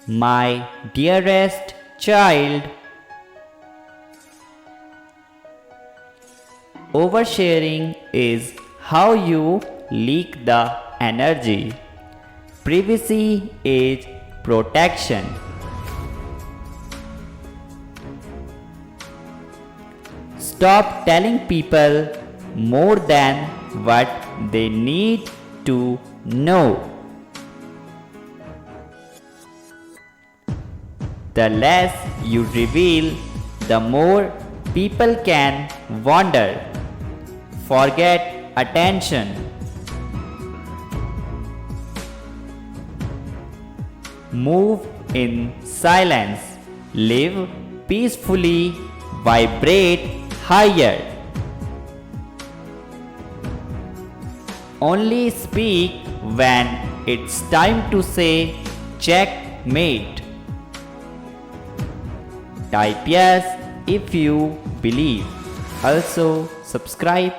My dearest child, oversharing is how you leak the energy. Privacy is protection. Stop telling people more than what they need to know. The less you reveal, the more people can wonder. Forget attention. Move in silence. Live peacefully. Vibrate higher. Only speak when it's time to say checkmate. Type yes if you believe. Also subscribe